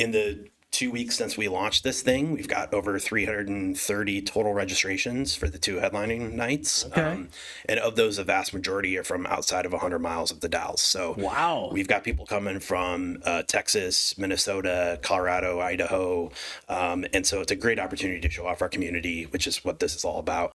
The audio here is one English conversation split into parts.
In the 2 weeks since we launched this thing, we've got over 330 total registrations for the 2 headlining nights. Okay. And of those, a vast majority are from outside of 100 miles of the Dalles. So wow, we've got people coming from Texas, Minnesota, Colorado, Idaho. And so it's a great opportunity to show off our community, which is what this is all about.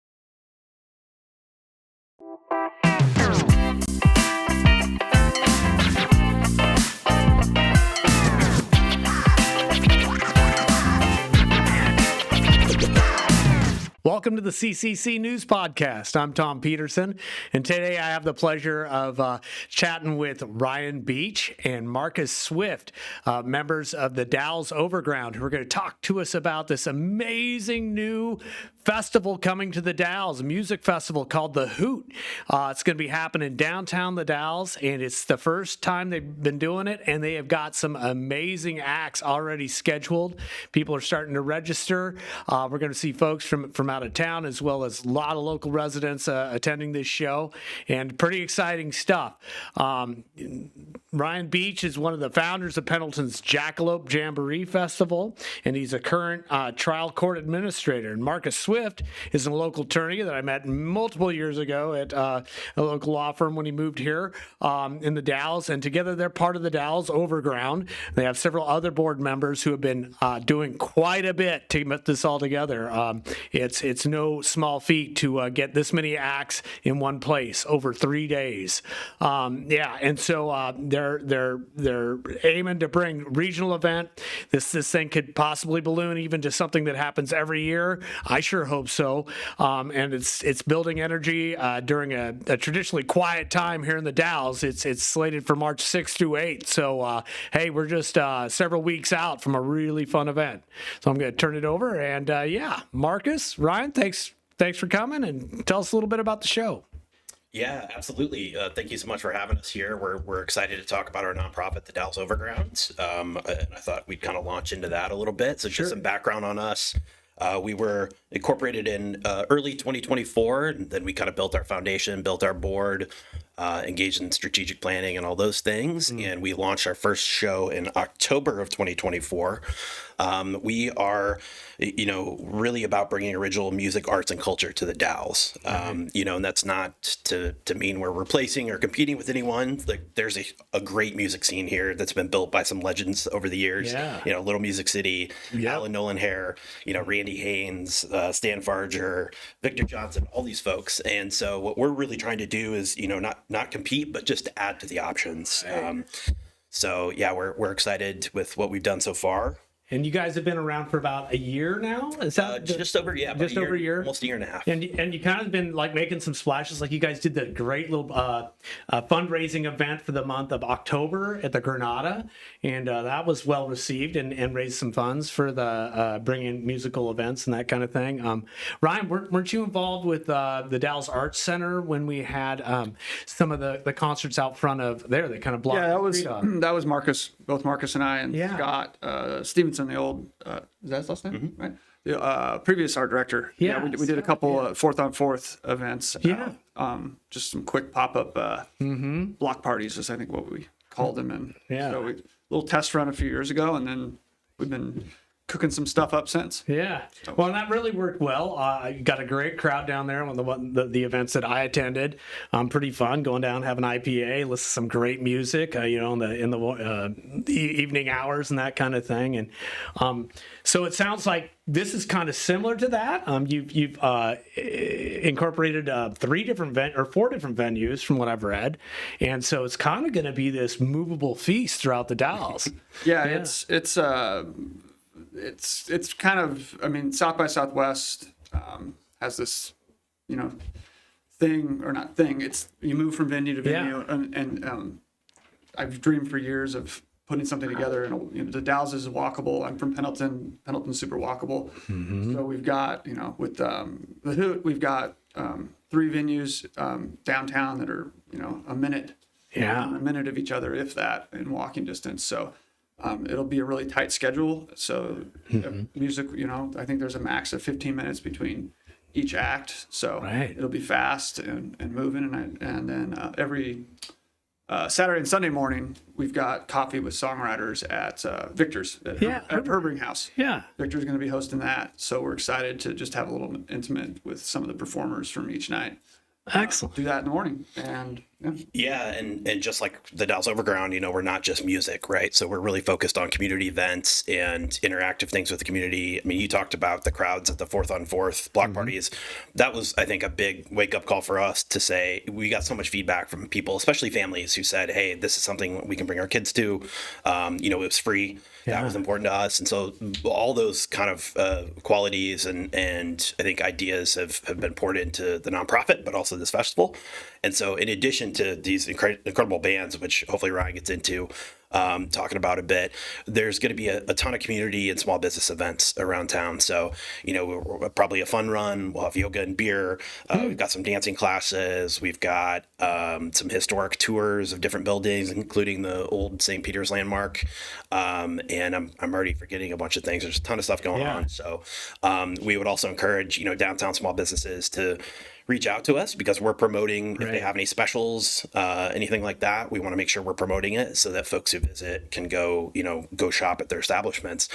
Welcome to the CCC News Podcast. I'm Tom Peterson, and today I have the pleasure of chatting with Riann Beach and Marcus Swift, members of the Dalles Overground, who are going to talk to us about this amazing new festival coming to the Dalles, a music festival called the Hoot. It's going to be happening downtown the Dalles, and it's the first time they've been doing it, and they have got some amazing acts already scheduled. People are starting to register. We're going to see folks from out of town, as well as a lot of local residents attending this show, and pretty exciting stuff. Riann Beach is one of the founders of Pendleton's Jackalope Jamboree Festival, and he's a current trial court administrator. And Marcus Swift is a local attorney that I met multiple years ago at a local law firm when he moved here in the Dalles, and together they're part of the Dalles Overground. They have several other board members who have been doing quite a bit to get this all together. It's no small feat to get this many acts in one place over 3 days. And so they're aiming to bring regional event. This thing could possibly balloon even to something that happens every year. I sure hope so. And it's building energy during a traditionally quiet time here in the Dalles. It's slated for March 6th through 8th. So hey, we're just several weeks out from a really fun event. So I'm going to turn it over, and Marcus, Riann, thanks for coming, and tell us a little bit about the show. Yeah, absolutely. Thank you so much for having us here. We're excited to talk about our nonprofit, the Dalles Overground. And I thought we'd kind of launch into that a little bit. So just some background on us. We were incorporated in early 2024, and then we kind of built our foundation, built our board, engaged in strategic planning and all those things. And we launched our first show in October of 2024. We are, really about bringing original music, arts, and culture to the Dalles. And that's not to mean we're replacing or competing with anyone. Like, there's a great music scene here that's been built by some legends over the years. Yeah. Little Music City, Alan Nolan Hare, Randy Haynes, Stan Farger, Victor Johnson, all these folks. And so what we're really trying to do is, not compete, but just to add to the options. We're excited with what we've done so far. And you guys have been around for about a year now? Is that just over a year? Almost a year and a half. And you kind of been like making some splashes. Like, you guys did the great little fundraising event for the month of October at the Granada, and that was well received and raised some funds for the bringing musical events and that kind of thing. Riann, weren't you involved with the Dalles Arts Center when we had some of the concerts out front of there that kind of blocked? Yeah, that was Marcus. Both Marcus and I and Scott Stevenson, the old is that his last name, right? The previous art director. We did a couple fourth on fourth events. Just some quick pop up block parties is I think what we called them. And so we little test run a few years ago, and then we've been cooking some stuff up since. Well, that really worked well. You got a great crowd down there on the events that I attended. Pretty fun going down, having IPA, listen to some great music, in the evening hours and that kind of thing. And so it sounds like this is kind of similar to that. You've incorporated 4 different venues from what I've read, and so it's kind of going to be this movable feast throughout the Dalles. It's kind of, South by Southwest has this, thing, or not thing, it's you move from venue to venue, and I've dreamed for years of putting something together. And the Dalles is walkable. I'm from Pendleton. Pendleton's super walkable. So we've got, with the Hoot, we've got 3 venues downtown that are, a minute of each other, if that, in walking distance. So it'll be a really tight schedule. So music, I think there's a max of 15 minutes between each act. So it'll be fast and moving. And then every Saturday and Sunday morning, we've got coffee with songwriters at Victor's at Herbring House. Yeah. Victor's going to be hosting that. So we're excited to just have a little intimate with some of the performers from each night. Excellent. Do that in the morning. And and just like the Dalles Overground, we're not just music, right? So we're really focused on community events and interactive things with the community. I mean, you talked about the crowds at the 4th on 4th block parties. That was, I think, a big wake up call for us to say we got so much feedback from people, especially families, who said, "Hey, this is something we can bring our kids to." It was free. That was important to us, and so all those kind of qualities and I think ideas have been poured into the nonprofit, but also this festival. And so, in addition to these incredible bands, which hopefully Ryan gets into talking about a bit, there's going to be a ton of community and small business events around town. So, probably a fun run. We'll have yoga and beer. We've got some dancing classes. We've got some historic tours of different buildings, including the old St. Peter's landmark. And I'm already forgetting a bunch of things. There's a ton of stuff going on. So we would also encourage, downtown small businesses to reach out to us, because we're promoting, if they have any specials, anything like that, we want to make sure we're promoting it so that folks who visit can go shop at their establishments.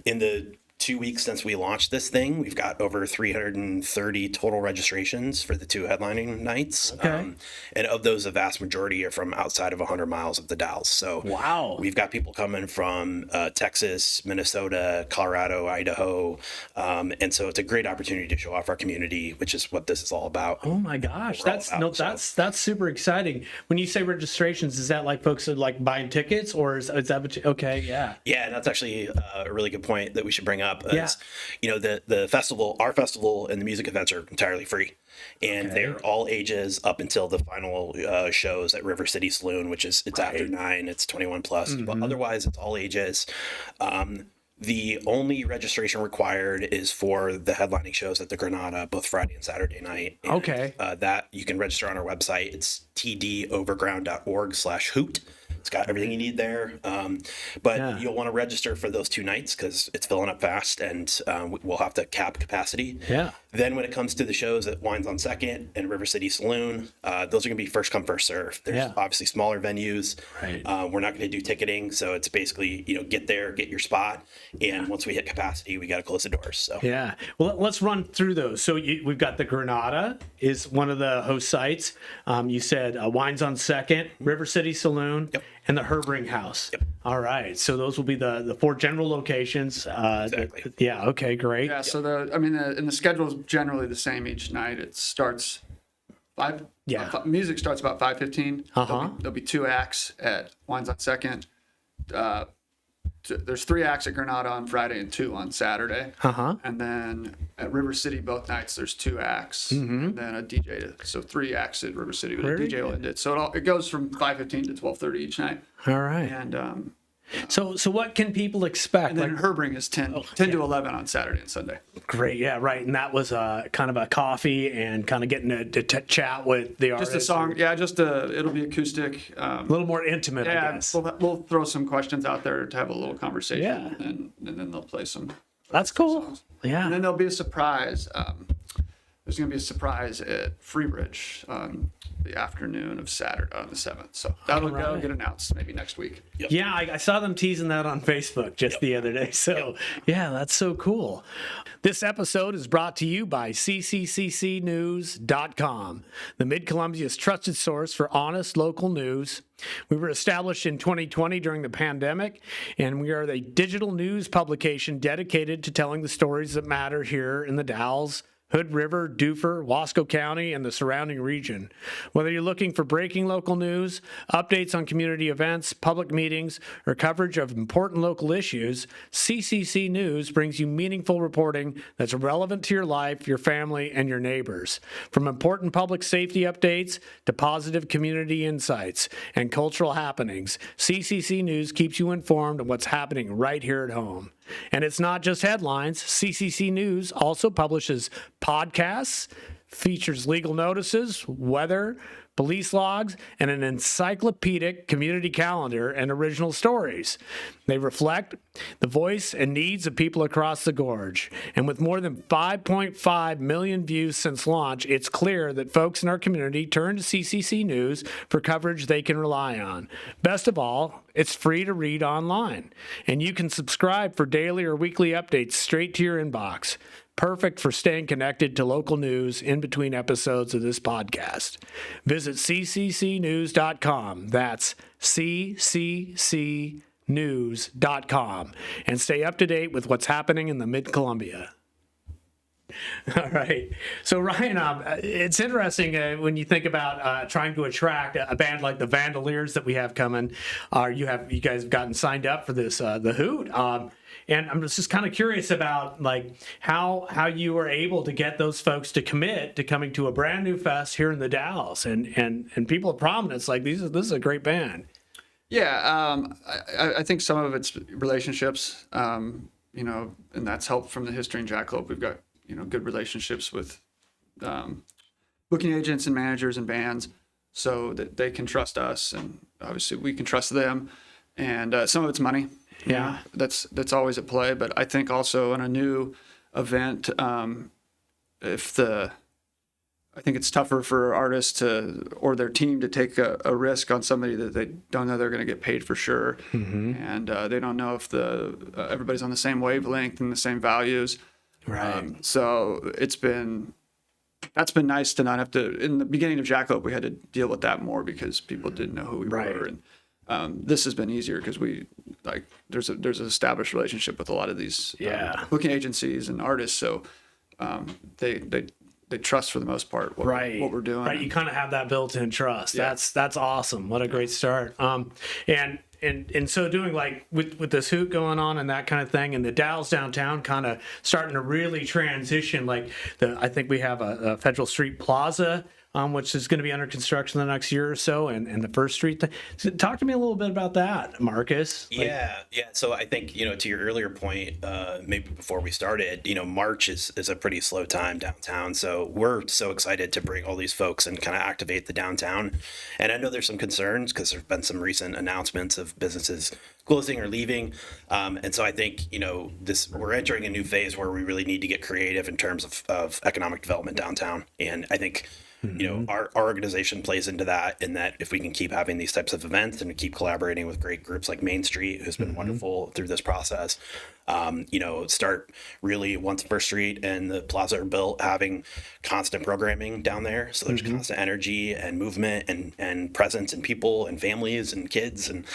In the 2 weeks since we launched this thing, we've got over 330 total registrations for the 2 headlining nights. Okay. And of those, the vast majority are from outside of 100 miles of the Dalles. So wow, we've got people coming from Texas, Minnesota, Colorado, Idaho. And so it's a great opportunity to show off our community, which is what this is all about. Oh my gosh, that's super exciting. When you say registrations, is that like folks are like buying tickets, or is that okay? Yeah. Yeah, that's actually a really good point that we should bring up. Is, the festival, our festival, and the music events are entirely free, and they're all ages up until the final shows at River City Saloon, which is after 9, it's 21 plus, but otherwise it's all ages. The only registration required is for the headlining shows at the Granada, both Friday and Saturday night. And, that you can register on our website. It's tdoverground.org/hoot. It's got everything you need there. But you'll want to register for those 2 nights because it's filling up fast, and we'll have to cap capacity. Yeah. Then when it comes to the shows at Wines on 2nd and River City Saloon, those are going to be first come, first serve. There's obviously smaller venues. Right. We're not going to do ticketing. So it's basically, get there, get your spot. And once we hit capacity, we got to close the doors. So yeah. Well, let's run through those. So we've got the Granada is one of the host sites. You said Wines on 2nd, River City Saloon. Yep. And the Herbring House. Yep. All right. So those will be the 4 general locations. Exactly. Yeah. Okay. Great. yeah, so the schedule is generally the same each night. It starts 5. Music starts about 5:15. There'll be 2 acts at Wines on 2nd. There's 3 acts at Granada on Friday and 2 on Saturday. And then at River City both nights there's 2 acts and then a DJ. So 3 acts at River City with a DJ will end it. So it goes from 5:15 to 12:30 each night. All right. And so what can people expect? and then Herbring is 10 to 11 on Saturday and Sunday. Great. Yeah. Right. And that was kind of a coffee and kind of getting to chat with the artist. Just a song. Yeah. It'll be acoustic. A little more intimate, I guess. We'll throw some questions out there to have a little conversation. Yeah. And then they'll play some. That's cool. Songs. Yeah. And then there'll be a surprise. There's going to be a surprise at Freebridge on the afternoon of Saturday on the 7th. So that'll get announced maybe next week. Yep. Yeah, I saw them teasing that on Facebook just the other day. So, yeah, that's so cool. This episode is brought to you by CCCNews.com, the Mid-Columbia's trusted source for honest local news. We were established in 2020 during the pandemic, and we are a digital news publication dedicated to telling the stories that matter here in the Dalles, Hood River, Dufur, Wasco County, and the surrounding region. Whether you're looking for breaking local news, updates on community events, public meetings, or coverage of important local issues, CCC News brings you meaningful reporting that's relevant to your life, your family, and your neighbors. From important public safety updates to positive community insights and cultural happenings, CCC News keeps you informed of what's happening right here at home. And it's not just headlines. CCC News also publishes podcasts, features legal notices, weather, police logs, and an encyclopedic community calendar and original stories. They reflect the voice and needs of people across the gorge. And with more than 5.5 million views since launch, it's clear that folks in our community turn to CCC News for coverage they can rely on. Best of all, it's free to read online, and you can subscribe for daily or weekly updates straight to your inbox. Perfect for staying connected to local news in between episodes of this podcast. Visit cccnews.com. That's cccnews.com, and stay up to date with what's happening in the Mid-Columbia. All right. So Riann, it's interesting when you think about trying to attract a band like the Vandaliers that we have coming. You guys have gotten signed up for this, the Hoot. And I'm just kind of curious about like how you were able to get those folks to commit to coming to a brand new fest here in the Dalles, and people of prominence like this is a great band. Yeah, I think some of it's relationships, and that's helped from the history in Jackalope. We've got good relationships with booking agents and managers and bands, so that they can trust us, and obviously we can trust them. And some of it's money. Yeah, that's always at play. But I think also in a new event, I think it's tougher for artists or their team to take a risk on somebody that they don't know they're going to get paid for sure, and they don't know if everybody's on the same wavelength and the same values. Right. So that's been nice to not have to. In the beginning of Jackalope, we had to deal with that more because people didn't know who we were, and this has been easier because there's an established relationship with a lot of these booking agencies and artists, so they trust for the most part what we're doing. Right, you kind of have that built-in trust. Yeah. That's awesome. What a great start. And so doing like with this Hoot going on and that kind of thing, and the Dalles downtown kind of starting to really transition. Like I think we have a Federal Street Plaza, which is going to be under construction the next year or so, and the First Street thing. So talk to me a little bit about that, Marcus. Yeah. So I think, to your earlier point, maybe before we started, March is a pretty slow time downtown. So we're so excited to bring all these folks and kind of activate the downtown. And I know there's some concerns because there's been some recent announcements of businesses closing or leaving. And so I think, we're entering a new phase where we really need to get creative in terms of economic development downtown. And I think, our organization plays into that, in that if we can keep having these types of events and keep collaborating with great groups like Main Street, who's been wonderful through this process, start really, once First Street and the plaza are built, having constant programming down there. So there's constant energy and movement and presence and people and families and kids and,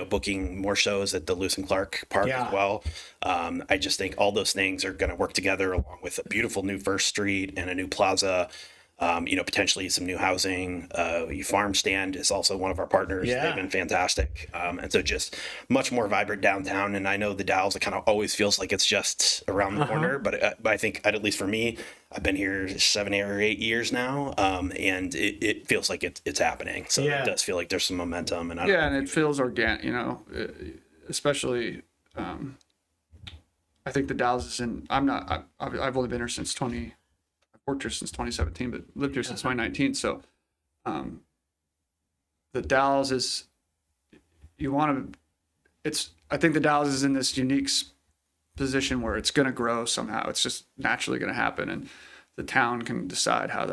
booking more shows at the Lewis and Clark Park as well. I just think all those things are going to work together, along with a beautiful new First Street and a new plaza. Potentially some new housing. Farm Stand is also one of our partners. Yeah. They've been fantastic. And so just much more vibrant downtown. And I know the Dalles, it kind of always feels like it's just around the corner, but I think, at least for me, I've been here 7 or 8 years now, and it feels like it's happening. So it does feel like there's some momentum. And and it feels organic, especially, I think the Dalles is in, I've only been here since worked here since 2017, but lived here since 2019. So the Dalles is, I think the Dalles is in this unique position where it's going to grow somehow. It's just naturally going to happen. And the town can decide how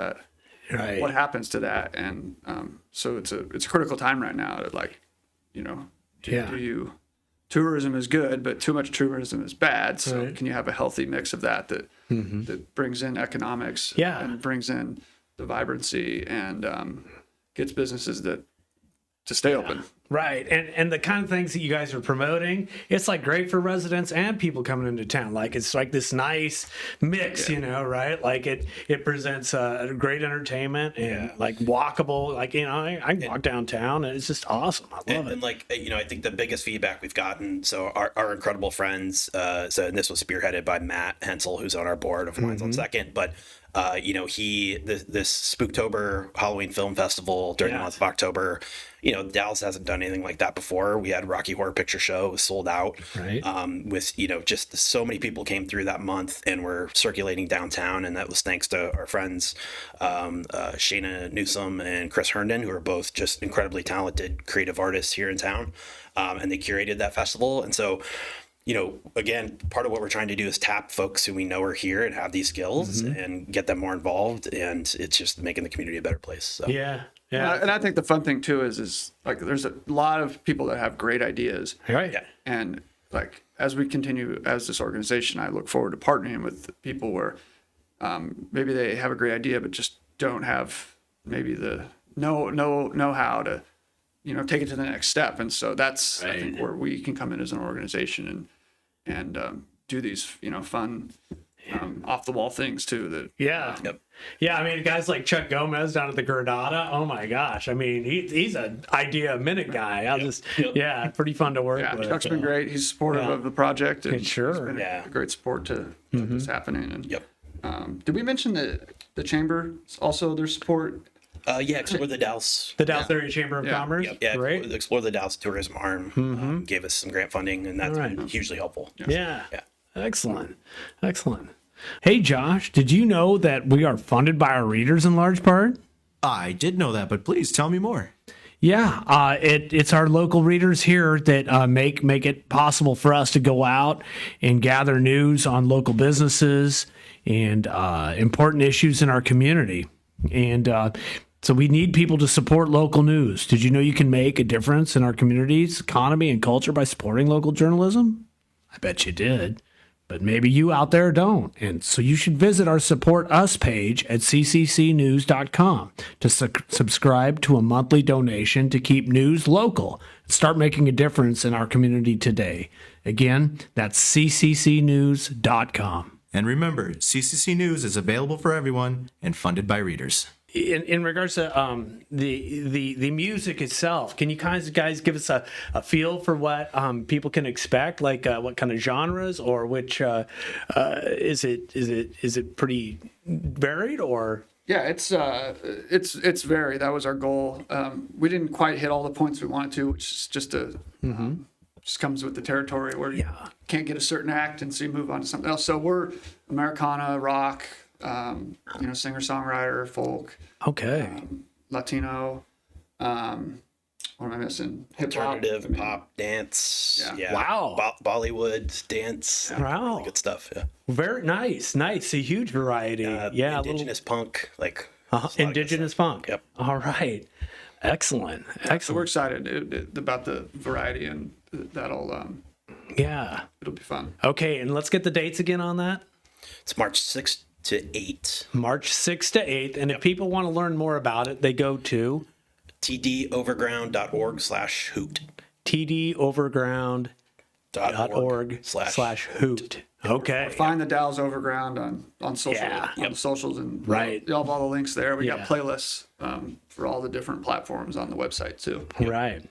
what happens to that. And so it's a critical time right now to tourism is good, but too much tourism is bad. So can you have a healthy mix of that brings in economics and brings in the vibrancy and gets businesses to stay open. Right. And the kind of things that you guys are promoting, it's like great for residents and people coming into town. Like it's like this nice mix, right? Like it presents a great entertainment and like walkable, like, I can walk downtown and it's just awesome. I love it. And I think the biggest feedback we've gotten, so our incredible friends, and this was spearheaded by Matt Hensel, who's on our board of Wines on Second, but This Spooktober Halloween Film Festival during the month of October, Dalles hasn't done anything like that before. We had Rocky Horror Picture Show, it was sold out. Right. With just so many people came through that month and were circulating downtown, and that was thanks to our friends Shayna Newsom and Chris Herndon, who are both just incredibly talented creative artists here in town, and they curated that festival. And so, again, part of what we're trying to do is tap folks who we know are here and have these skills and get them more involved, and it's just making the community a better place. So. Yeah. And I think the fun thing too is like there's a lot of people that have great ideas. Right. Yeah. And like as we continue as this organization, I look forward to partnering with people where maybe they have a great idea but just don't have maybe the know how to take it to the next step. And so that's I think where we can come in as an organization and do these fun off the wall things too. That Yeah, I mean, guys like Chuck Gomez down at the Granada. Oh my gosh, I mean, he's an idea a minute guy. Pretty fun to work with. Chuck's been great. He's supportive of the project. And sure, he's been a great support to this happening. And did we mention the chamber also their support? Explore the Dalles. The Dalles Area Chamber of Commerce. Yeah, right. Explore the Dalles tourism arm gave us some grant funding, and that's been hugely helpful. Yeah. Excellent. Hey, Josh, did you know that we are funded by our readers in large part? I did know that, but please tell me more. Yeah, it's our local readers here that make it possible for us to go out and gather news on local businesses and important issues in our community. And so we need people to support local news. Did you know you can make a difference in our community's economy and culture by supporting local journalism? I bet you did. But maybe you out there don't. And so you should visit our Support Us page at CCCNews.com to subscribe to a monthly donation to keep news local and start making a difference in our community today. Again, that's CCCNews.com. And remember, CCC News is available for everyone and funded by readers. In regards to the music itself, can you guys give us a feel for what people can expect? Like what kind of genres, or which is it pretty varied, or? Yeah, it's varied. That was our goal. We didn't quite hit all the points we wanted to, which is just just comes with the territory where you can't get a certain act, and so you move on to something else. So we're Americana, rock. Singer-songwriter, folk, Latino, what am I missing? Hip-hop, alternative, pop, dance, wow, Bollywood, dance, wow, really good stuff. Yeah, very nice, a huge variety. Indigenous punk, like indigenous punk. Yep. All right, excellent. So we're excited about the variety, and that'll it'll be fun. Okay, and let's get the dates again on that. It's March 6th to 8th. March 6th to 8th. And if people want to learn more about it, they go to tdoverground.org/hoot. tdoverground.org/hoot. Okay. Find the Dalles Overground on social on socials, and you'll have all the links there. We got playlists for all the different platforms on the website too. Right.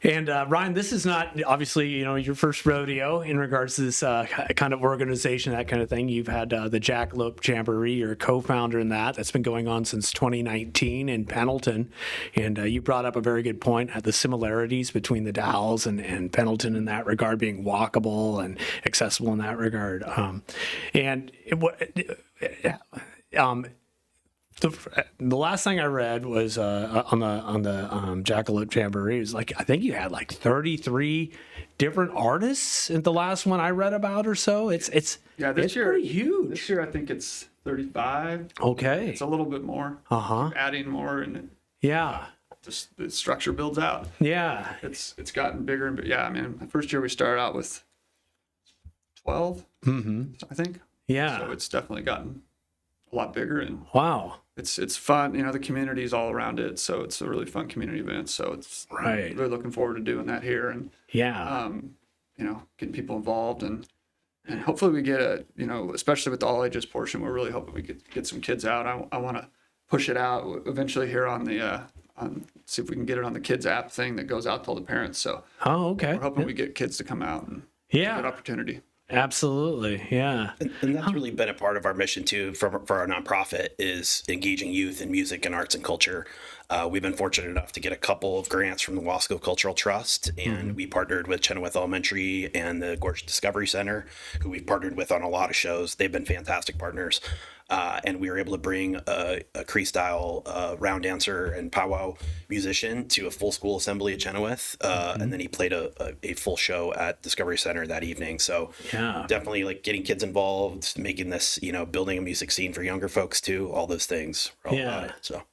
And Ryan, this is not obviously your first rodeo in regards to this kind of organization, that kind of thing. You've had the Jackalope Jamboree, you're a co-founder in that's been going on since 2019 in Pendleton, and you brought up a very good point at the similarities between the Dalles and Pendleton in that regard, being walkable and accessible in that regard. The last thing I read was on the Jackalope Jamboree. It was like, I think you had like 33 different artists in the last one I read about or so. It's this year pretty huge. This year I think it's 35. Okay, it's a little bit more. Adding more, and just the structure builds out. Yeah, it's gotten bigger and I mean, the first year we started out with 12. I think. Yeah. So it's definitely gotten a lot bigger, and wow. It's fun. The community is all around it, so it's a really fun community event. So it's really looking forward to doing that here, and getting people involved, and hopefully we get especially with the all ages portion, we're really hoping we get some kids out. I want to push it out eventually here on the see if we can get it on the kids app thing that goes out to all the parents. So okay, we're hoping we get kids to come out, and good opportunity. Absolutely. Yeah. And that's really been a part of our mission too for our nonprofit is engaging youth in music and arts and culture. We've been fortunate enough to get a couple of grants from the Wasco Cultural Trust, and we partnered with Chenoweth Elementary and the Gorge Discovery Center, who we've partnered with on a lot of shows. They've been fantastic partners. And we were able to bring a Cree style round dancer and powwow musician to a full school assembly at Chenoweth, and then he played a full show at Discovery Center that evening. So definitely like getting kids involved, making this, building a music scene for younger folks too. All those things are all about it. So.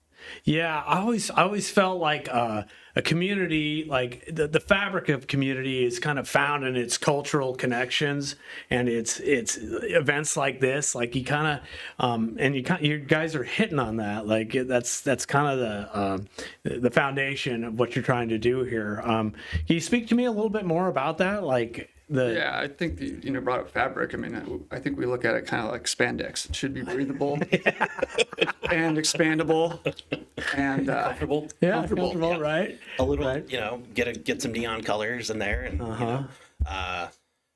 Yeah, I always felt like a community, like the fabric of community is kind of found in its cultural connections, and it's events like this. Like you kind of, you guys are hitting on that. Like that's kind of the foundation of what you're trying to do here. Can you speak to me a little bit more about that? Like. Yeah, I think brought up fabric. I mean, I think we look at it kind of like spandex. It should be breathable and expandable and Comfortable. Yeah, comfortable, right? A little, get some neon colors in there, and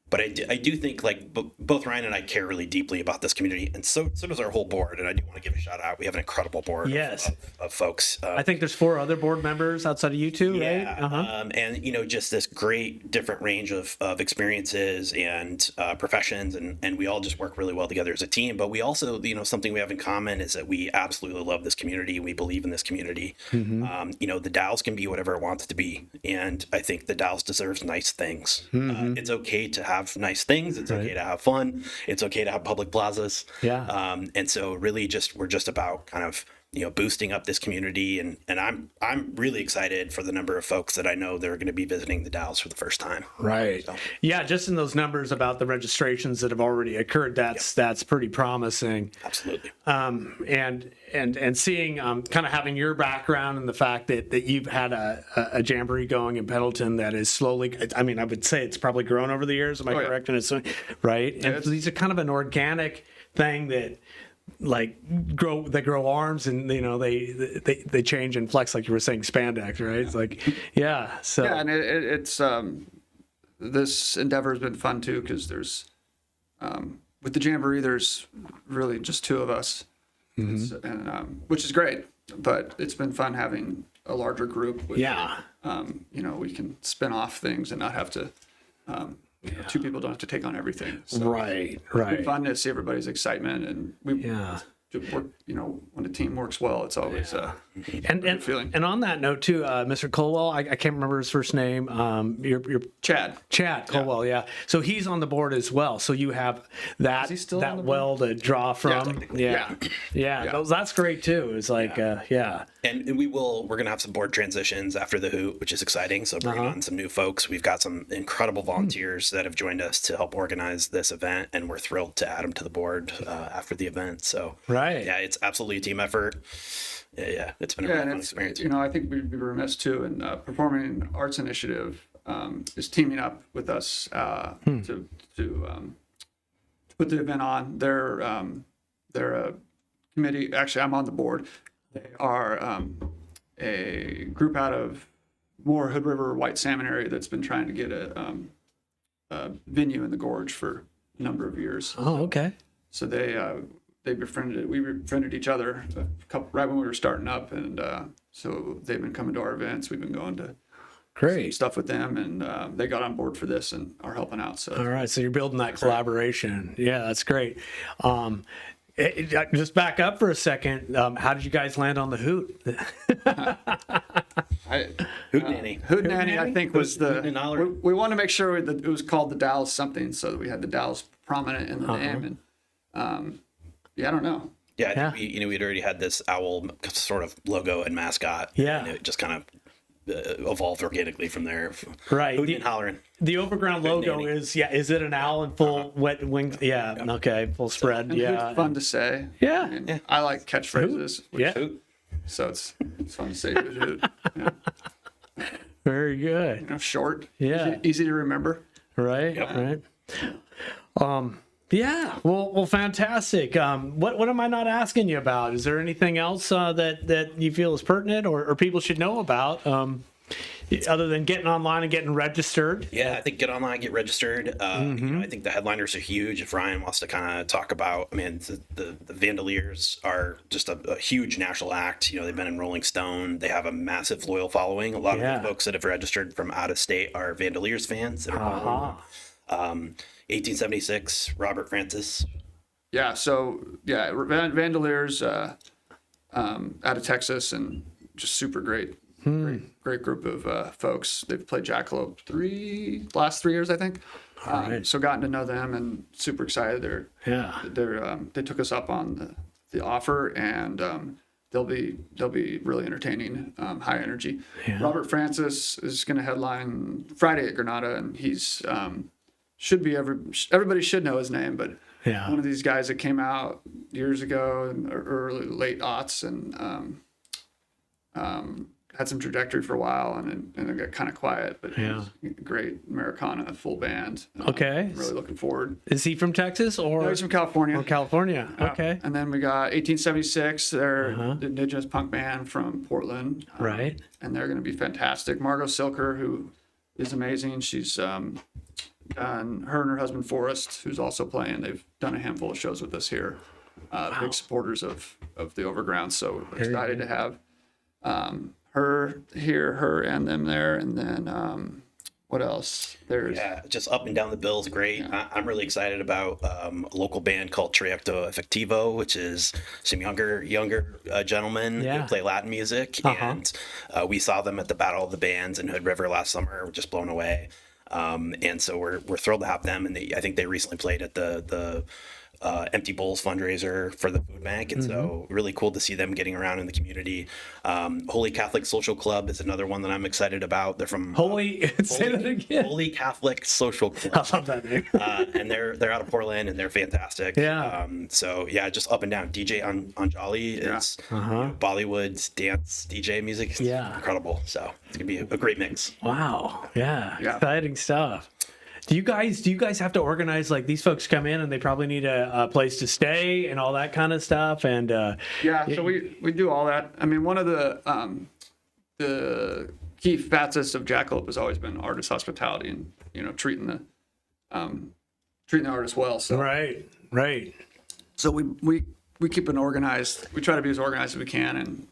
but I do think like both Ryan and I care really deeply about this community, and so does our whole board. And I do want to give a shout out. We have an incredible board of folks. I think there's 4 other board members outside of you two, right? And just this great different range of experiences and professions, and we all just work really well together as a team. But we also, something we have in common is that we absolutely love this community. We believe in this community. The Dalles can be whatever it wants to be, and I think the Dalles deserves nice things. It's okay to have nice things. It's okay to have fun. It's okay to have public plazas. And so really we're just about kind of boosting up this community, and I'm really excited for the number of folks that I know that are going to be visiting the Dalles for the first time. Right. So. Yeah, just in those numbers about the registrations that have already occurred, that's pretty promising. Absolutely. And seeing kind of having your background and the fact that you've had a jamboree going in Pendleton that is slowly, I mean, I would say it's probably grown over the years. Am I correct? And it's right. And these are kind of an organic thing that grow arms, and they change and flex, like you were saying, spandex, right? It's like and it's this endeavor has been fun too, because there's with the jamboree there's really just 2 of us, and which is great, but it's been fun having a larger group with, we can spin off things and not have to 2 people don't have to take on everything. So right. It's been fun to see everybody's excitement, and we work, when a team works well, it's always a good feeling. And on that note too, Mr. Colwell, I can't remember his first name. You're Chad Colwell, So he's on the board as well. So you have that well to draw from. That's great too. It's like And we're going to have some board transitions after the Hoot, which is exciting. So bringing on some new folks. We've got some incredible volunteers that have joined us to help organize this event, and we're thrilled to add them to the board after the event. So yeah, it's absolutely a team effort. Yeah, it's been a really fun experience. I think we'd be remiss too, in Performing Arts Initiative is teaming up with us to put the event on. They're a committee. Actually, I'm on the board. They are a group out of more Hood River White Salmon area that's been trying to get a venue in the gorge for a number of years. Oh, okay. So we befriended each other right when we were starting up, and so they've been coming to our events. We've been going to some stuff with them, and they got on board for this and are helping out. So all right, so you're building that collaboration. Yeah, that's great. Just back up for a second. How did you guys land on the Hoot? Hoot Nanny, I think, was the. We wanted to make sure that it was called the Dalles something, so that we had the Dalles prominent in the name, and I don't know. Yeah, I think we'd already had this owl sort of logo and mascot. Yeah, and it just kind of evolved organically from there. Right. Hooting and hollering. The Overground logo is it an owl in full wet wings? Yeah. Okay. Full spread. It's fun to say. Yeah. I mean, I like catchphrases. Hoot. So it's fun to say Hoot Hoot. Yeah. Very good. Short. Yeah. Easy to remember. Right. Yep. Right. Yeah. Well, fantastic. What am I not asking you about? Is there anything else that you feel is pertinent or people should know about? other than getting online and getting registered? Yeah, I think get online, get registered. I think the headliners are huge. If Ryan wants to kind of talk about, I mean, the Vandaliers are just a huge national act. They've been in Rolling Stone. They have a massive loyal following. A lot of the folks that have registered from out of state are Vandaliers fans that are 1876, Robert Francis. Yeah, so Vandaliers out of Texas, and just super great group of folks. They've played Jackalope last 3 years, I think. So gotten to know them and super excited. They took us up on the offer, and they'll be really entertaining, high energy. Yeah. Robert Francis is going to headline Friday at Granada, and he's everybody should know his name, but one of these guys that came out years ago in the late aughts and had some trajectory for a while, and it got kind of quiet, but he's great Americana full band. Okay. Really looking forward. Is he from Texas or? No, he's from California. Or California. Okay. And then we got 1876. They're the indigenous punk band from Portland. Right. And they're going to be fantastic. Margot Silker, who is amazing. She's done, her and her husband Forrest, who's also playing. They've done a handful of shows with us here. Big supporters of the Overground. So we're excited to have her here, her and them there, and then what else? There's just up and down the bill is great. I'm really excited about a local band called Trayecto Efectivo, which is some younger gentlemen who play Latin music, and we saw them at the Battle of the Bands in Hood River last summer. We're just blown away, and so we're thrilled to have them. And I think they recently played at the Empty Bowls fundraiser for the food bank, and so really cool to see them getting around in the community. Holy Catholic Social Club is another one that I'm excited about. They're from say that again. Holy Catholic Social Club. I love that name. And they're out of Portland, and they're fantastic. So just up and down. DJ Anjali is Bollywood's dance DJ music. It's incredible. So it's gonna be a great mix. Wow. Yeah. Exciting stuff. Do you guys have to organize, like, these folks come in and they probably need a place to stay and all that kind of stuff? And so we do all that. I mean, one of the key facets of Jackalope has always been artist hospitality and treating the artists well. So right. So we keep it organized. We try to be as organized as we can, and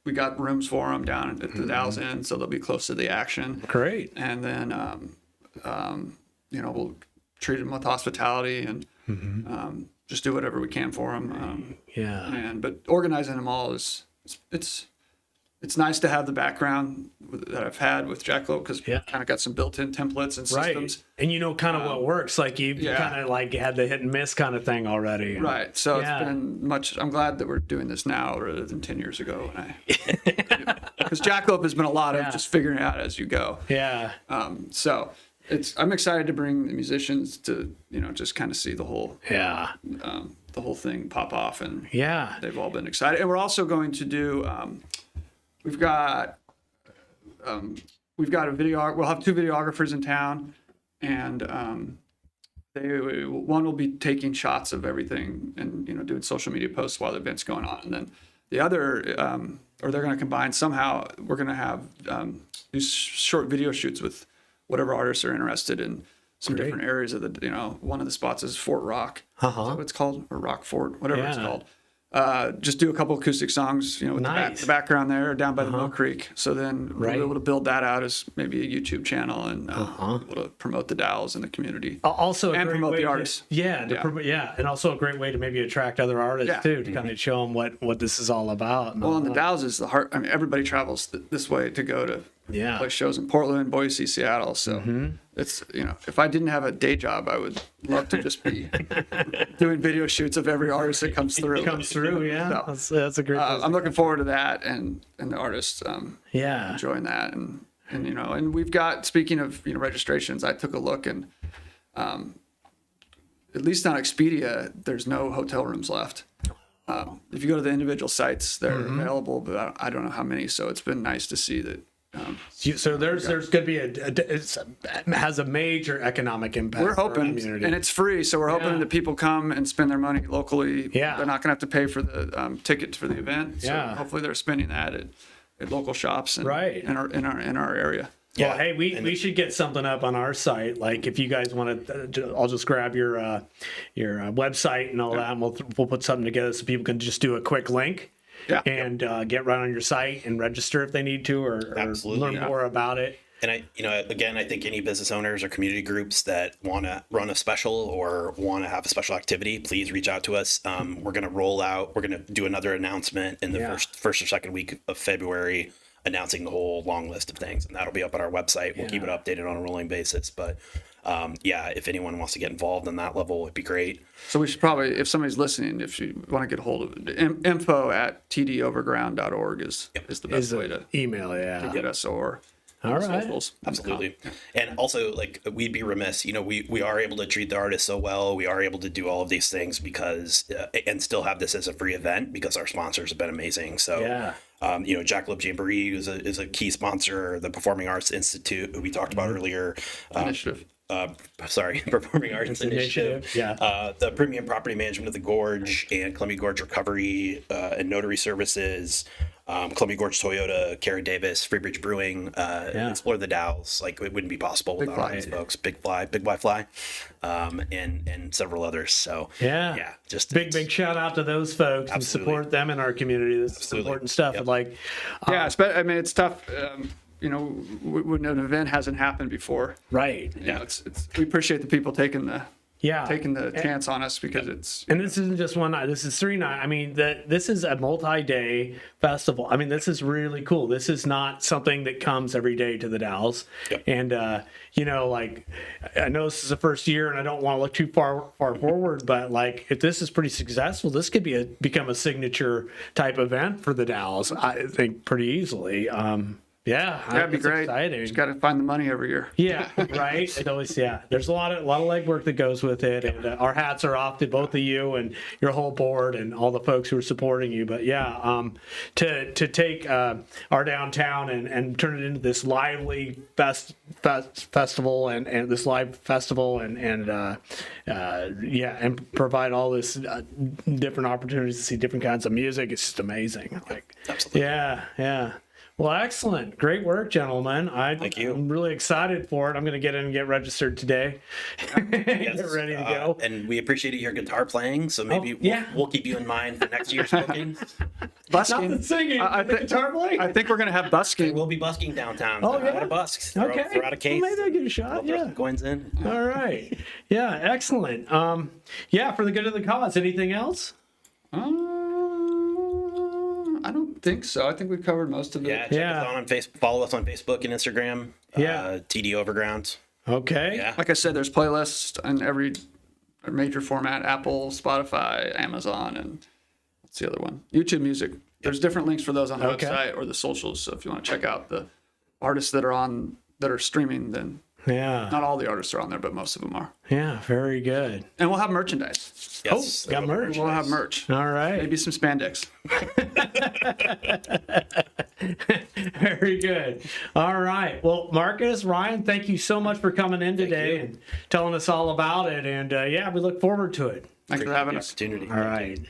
we got rooms for them down at the Dalles Inn, so they'll be close to the action. Great. And then, we'll treat them with hospitality and just do whatever we can for them. But organizing them all it's nice to have the background that I've had with Jackalope, because we kind of got some built-in templates and systems. And kind of what works. Like you kind of like had the hit and miss kind of thing already. Right. So it's been much. I'm glad that we're doing this now rather than 10 years ago. Because Jackalope has been a lot of just figuring it out as you go. Yeah. So I'm excited to bring the musicians to just kind of see the whole the whole thing pop off, and they've all been excited. And we're also going to do. We've got a video. We'll have two videographers in town, and one will be taking shots of everything and doing social media posts while the event's going on, and then the other, or they're going to combine somehow. We're going to have these short video shoots with whatever artists are interested in some different areas of the. One of the spots is Fort Rock. Is that what it's called, or Rock Fort, whatever it's called. Just do a couple acoustic songs, with the background there down by the Mill Creek. So then we'll be able to build that out as maybe a YouTube channel and able to promote the Dalles in the community. Also, and promote the artists. And also a great way to maybe attract other artists too, to kind of show them what this is all about. Well, and the Dalles is the heart. I mean, everybody travels this way to go to play shows in Portland, Boise, Seattle. So it's if I didn't have a day job, I would love to just be doing video shoots of every artist that comes through. So, that's a great. I'm looking forward to that, and the artists enjoying that, and we've got, speaking of registrations, I took a look, and at least on Expedia, there's no hotel rooms left. If you go to the individual sites, they're available, but I don't know how many. So it's been nice to see that. So there's going to be it has a major economic impact. We're hoping, and it's free, so we're hoping that people come and spend their money locally. They're not going to have to pay for the ticket for the event. So hopefully they're spending that at at local shops and Right. in our area. Well, hey, we should get something up on our site. Like if you guys want to, I'll just grab your website and all that, and we'll put something together so people can just do a quick link. Yeah. And get right on your site and register if they need to, or learn more about it. And I think any business owners or community groups that want to run a special or want to have a special activity, please reach out to us. We're going to do another announcement in the first or second week of February, announcing the whole long list of things, and that'll be up on our website. We'll keep it updated on a rolling basis. But if anyone wants to get involved on that level, it'd be great. So we should probably, if somebody's listening, if you want to get a hold of it, info@tdoverground.org is the best way to email, to get us, or all right. socials. Absolutely. And also, like, we'd be remiss, we are able to treat the artists so well. We are able to do all of these things because, and still have this as a free event because our sponsors have been amazing. So, Jackalope Jamboree is a key sponsor, the Performing Arts Institute, who we talked about earlier. Initiative. Performing Arts Initiative. Yeah. The Premium Property Management of the Gorge and Columbia Gorge Recovery and Notary Services, Columbia Gorge Toyota, Kara Davis, Freebridge Brewing, Explore the Dalles. Like, it wouldn't be possible without all these folks. Big Fly, and several others. So just big shout out to those folks and support them in our community. This is important stuff. Yep. Like, it's tough. When an event hasn't happened before, right? We appreciate the people taking the chance on us, because and this isn't just one night. This is 3 nights. I mean, this is a multi-day festival. I mean, this is really cool. This is not something that comes every day to the Dalles. Yep. And I know this is the first year, and I don't want to look too far forward, but like, if this is pretty successful, this could become a signature type event for the Dalles. I think pretty easily. That'd be great. Exciting. Just got to find the money every year. Yeah, right. It always, there's a lot of legwork that goes with it, and our hats are off to both of you and your whole board and all the folks who are supporting you. But to take our downtown and turn it into this lively festival and this live festival and provide all this different opportunities to see different kinds of music, it's just amazing. Like, absolutely. Yeah. Well, excellent. Great work, gentlemen. Thank you. I'm really excited for it. I'm going to get in and get registered today. Get ready to go. And we appreciate your guitar playing, so maybe we'll keep you in mind for next year's booking. Busking. Not the singing, the guitar playing. I think we're going to have busking. We'll be busking downtown. Oh, yeah? Out of busk. Okay. Throw out a case. Well, maybe I'll get a shot. Throw some coins in. All right. Yeah, excellent. For the good of the cause. Anything else? I don't think so. I think we've covered most of it. Yeah, check us out on Facebook. Follow us on Facebook and Instagram. TD Overground. Okay. Yeah. Like I said, there's playlists in every major format: Apple, Spotify, Amazon, and what's the other one? YouTube Music. There's different links for those on the website or the socials. So if you want to check out the artists that are streaming, then not all the artists are on there, but most of them are. Yeah, very good. And we'll have merchandise. Yes. Got merch. We'll have merch. All right. Maybe some spandex. Very good. All right. Well, Marcus, Ryan, thank you so much for coming in today and telling us all about it. And we look forward to it. Thanks for having us. Opportunity. All right.